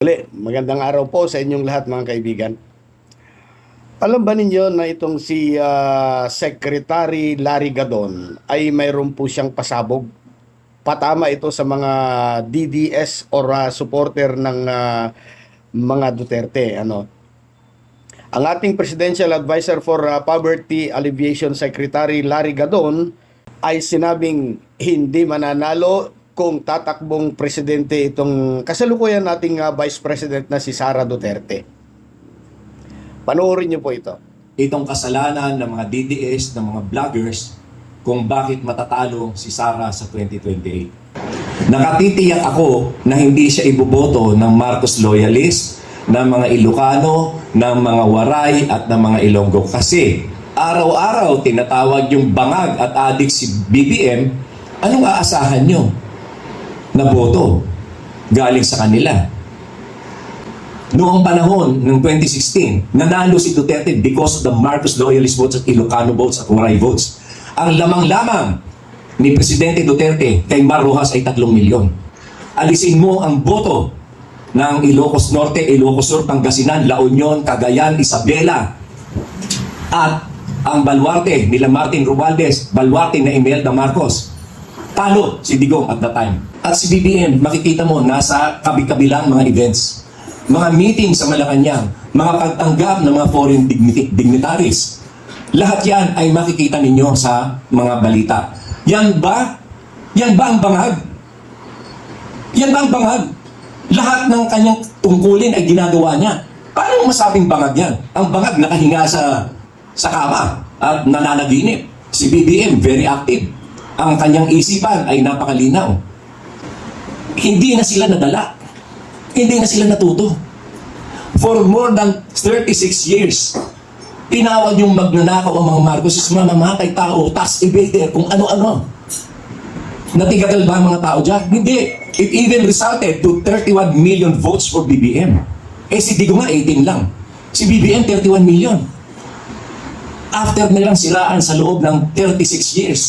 Uli, magandang araw po sa inyong lahat mga kaibigan. Alam ba ninyo na itong si Secretary Larry Gadon ay mayroon po siyang pasabog? Patama ito sa mga DDS or supporter ng mga Duterte. Ang ating Presidential Advisor for Poverty Alleviation Secretary Larry Gadon ay sinabing hindi mananalo kung tatakbong presidente itong kasalukuyan nating Vice President na si Sara Duterte. Panoorin niyo po ito. Itong kasalanan ng mga DDS, ng mga vloggers, kung bakit matatalo si Sara sa 2028. Nakatitiyak ako na hindi siya iboboto ng Marcos loyalist, ng mga Ilocano, ng mga Waray at ng mga Ilonggo. Kasi araw-araw tinatawag yung bangag at adik si BBM, anong aasahan nyo na boto galing sa kanila? Noong panahon ng 2016, nanalo si Duterte because of the Marcos loyalist votes at Ilocano votes at Waray votes. Ang lamang-lamang ni Presidente Duterte kay Mar Rojas ay 3 milyon. Alisin mo ang boto ng Ilocos Norte, Ilocos Sur, Pangasinan, La Union, Cagayan, Isabela at ang baluarte nila Martin Romualdez, baluarte na Imelda Marcos. Talo si Digong at the time. At si BBM, makikita mo, nasa kabi-kabilang mga events. Mga meeting sa Malacanang, mga pagtanggap ng mga foreign dignitaries. Lahat yan ay makikita ninyo sa mga balita. Yan ba? Yan ba ang bangag? Yan ba ang bangag? Lahat ng kanyang tungkulin ay ginagawa niya. Paano masabing bangag yan? Ang bangag nakahinga sa kama at nananaginip. Si BBM, very active. Ang kanyang isipan ay napakalinaw. Hindi na sila nadala. Hindi na sila natuto. For more than 36 years, tinawag yung magnanakaw ang mga Marcos is mamamatay tao, tax evader, kung ano-ano. Natigagal ba ang mga tao dyan? Hindi. It even resulted to 31 million votes for BBM. Si Digong nga 18 lang. Si BBM 31 million. After nilang siraan sa loob ng 36 years.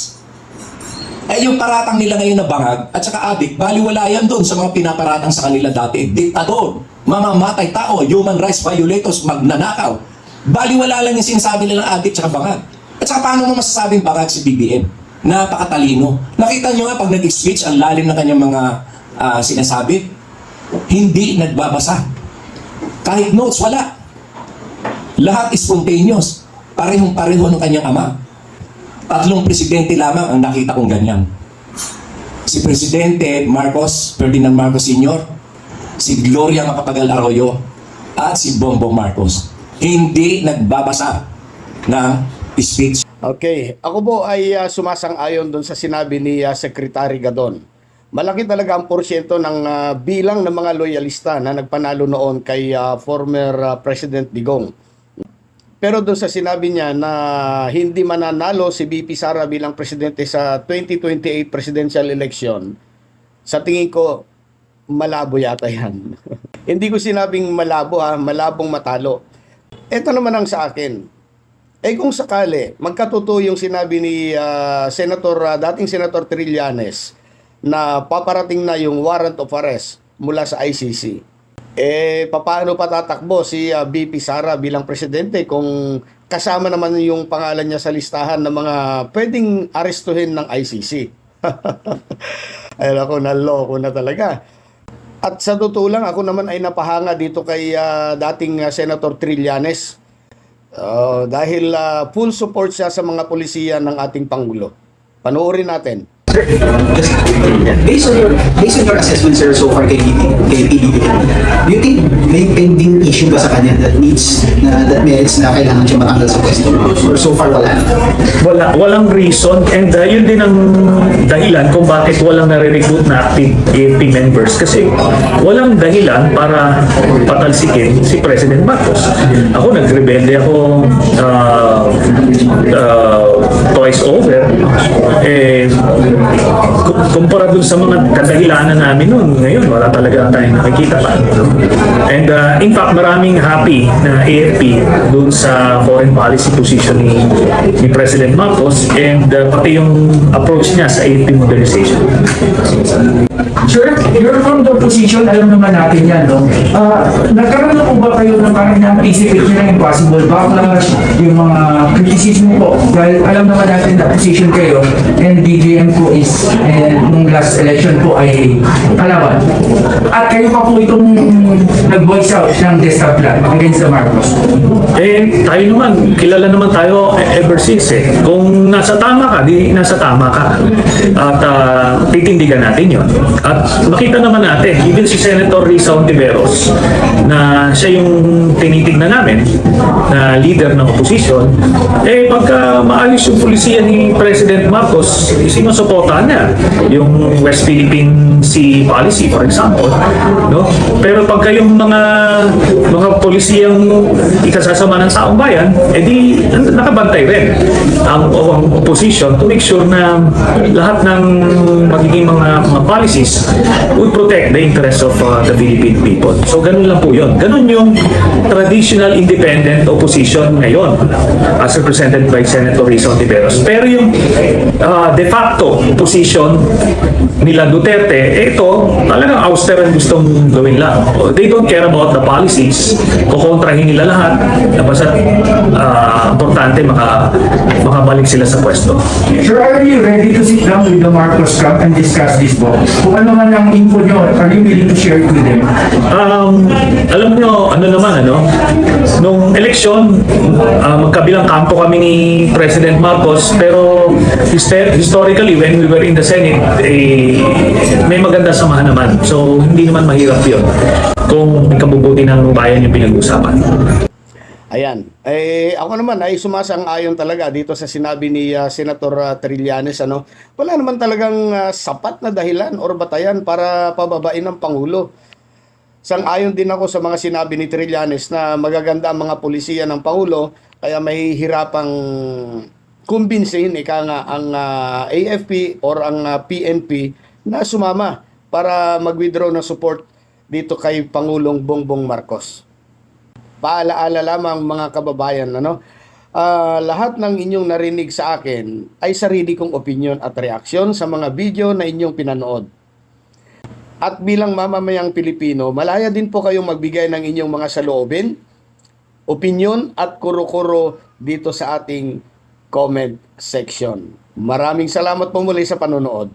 Yung paratang nila ngayon na bangag at saka adik, baliwala yan doon sa mga pinaparatang sa kanila dati. Diktador, mamamatay tao, human rights violators, magnanakaw. Baliwala lang yung sinasabi nila adik at bangag. At saka paano mo masasabing bangag si BBM? Napakatalino. Nakita nyo nga pag nag-speech, ang lalim na kanyang mga sinasabi, hindi nagbabasa. Kahit notes, wala. Lahat is spontaneous. Parehong-pareho ng kanyang ama. 3 presidente lamang ang nakita kong ganyan. Si Presidente Marcos, Ferdinand Marcos Sr., si Gloria Macapagal Arroyo, at si Bongbong Marcos. Hindi nagbabasa ng speech. Okay, ako po ay sumasang-ayon doon sa sinabi ni Secretary Gadon. Malaki talaga ang porsyento ng bilang ng mga loyalista na nagpanalo noon kay former President Digong. Pero doon sa sinabi niya na hindi mananalo si BP Sara bilang presidente sa 2028 presidential election, sa tingin ko, malabo yata yan. Hindi ko sinabing malabo malabong matalo. Ito naman ang sa akin. Kung sakali, magkatotoo yung sinabi ni dating Senator Trillanes na paparating na yung warrant of arrest mula sa ICC. Paano patatakbo si BP Sara bilang presidente kung kasama naman yung pangalan niya sa listahan ng mga pwedeng arestuhin ng ICC? Ay ako, naloko na talaga. At sa totoo lang, ako naman ay napahanga dito kay dating Senator Trillanes dahil full support siya sa mga polisiya ng ating Pangulo. Panoorin natin. Sir, based on your assessment, sir, so far kay PBBM, do you think may pending issue ba sa kanya that merits na kailangan siya matanggal sa pwesto? Or so far wala? Walang reason, and yun din ang dahilan kung bakit walang nare-recruit na active AP members, kasi walang dahilan para patalsikin si President Marcos. Ako, nagrebelde ako twice over. kumpara dun sa mga kadahilanan namin noon, ngayon wala talaga tayong nakikita pa. And in fact, maraming happy na AFP dun sa foreign policy position ni President Marcos and pati yung approach niya sa AFP modernization. Sir, you're from the opposition, alam naman natin yan, no? Nagkaroon na po ba kayo ng parang na-anticipate na impossible backlash, yung mga criticism po? Dahil alam naman natin na position kayo and DJM po is, nung last election po ay kalaban. At kayo pa po itong nag-voice out ng DESTA plan against the Marcos. Eh, tayo naman, kilala naman tayo ever since eh. Kung nasa tama ka, di nasa tama ka. At titindigan natin yon. At makita naman natin, even si Senator Risa Ontiveros, na siya yung tinitignan namin, na leader ng opposition, eh pagka maayos yung pulisiya ni President Marcos, sinusuportahan niya yung West Philippine Sea Policy, for example. No? Pero pagka yung mga pulisiyang ikasasama ng taong bayan, edi nakabantay rin ang opposition to make sure na lahat ng magiging mga policies would protect the interests of the Philippine people. So ganun lang po yun. Ganun yung traditional independent opposition ngayon as represented by Senator Risa Ontiveros. Pero yung de facto opposition nila Duterte, ito talagang auster ang gustong gawin lang. They don't care about the policies. Kukontrahin nila lahat. Basta importante makabalik sila sa pwesto. Sir, are you ready to sit down with the Marcos camp and discuss this book? Kung ano man ang info nyo, are you willing to share it with them? Alam nyo, nung eleksyon, magkabilang kampo kami ni President Marcos, pero historically, when we were in the Senate, may maganda samahan naman. So, hindi naman mahirap yun kung may kabubuti ng bayan yung pinag-usapan. Ayan. Ako naman ay sumasang-ayon talaga dito sa sinabi ni Senator Trillanes. Wala naman talagang sapat na dahilan or batayan para pababain ng Pangulo. Sang-ayon din ako sa mga sinabi ni Trillanes na magaganda ang mga pulisiya ng Pangulo kaya mahihirapang kumbinsihin ang AFP or ang PNP na sumama para mag-withdraw ng support dito kay Pangulong Bongbong Marcos. Paalaala lamang mga kababayan, lahat ng inyong narinig sa akin ay sarili kong opinion at reaksyon sa mga video na inyong pinanood. At bilang mamamayang Pilipino, malaya din po kayong magbigay ng inyong mga saloobin, opinion at kuro-kuro dito sa ating comment section. Maraming salamat po muli sa panonood.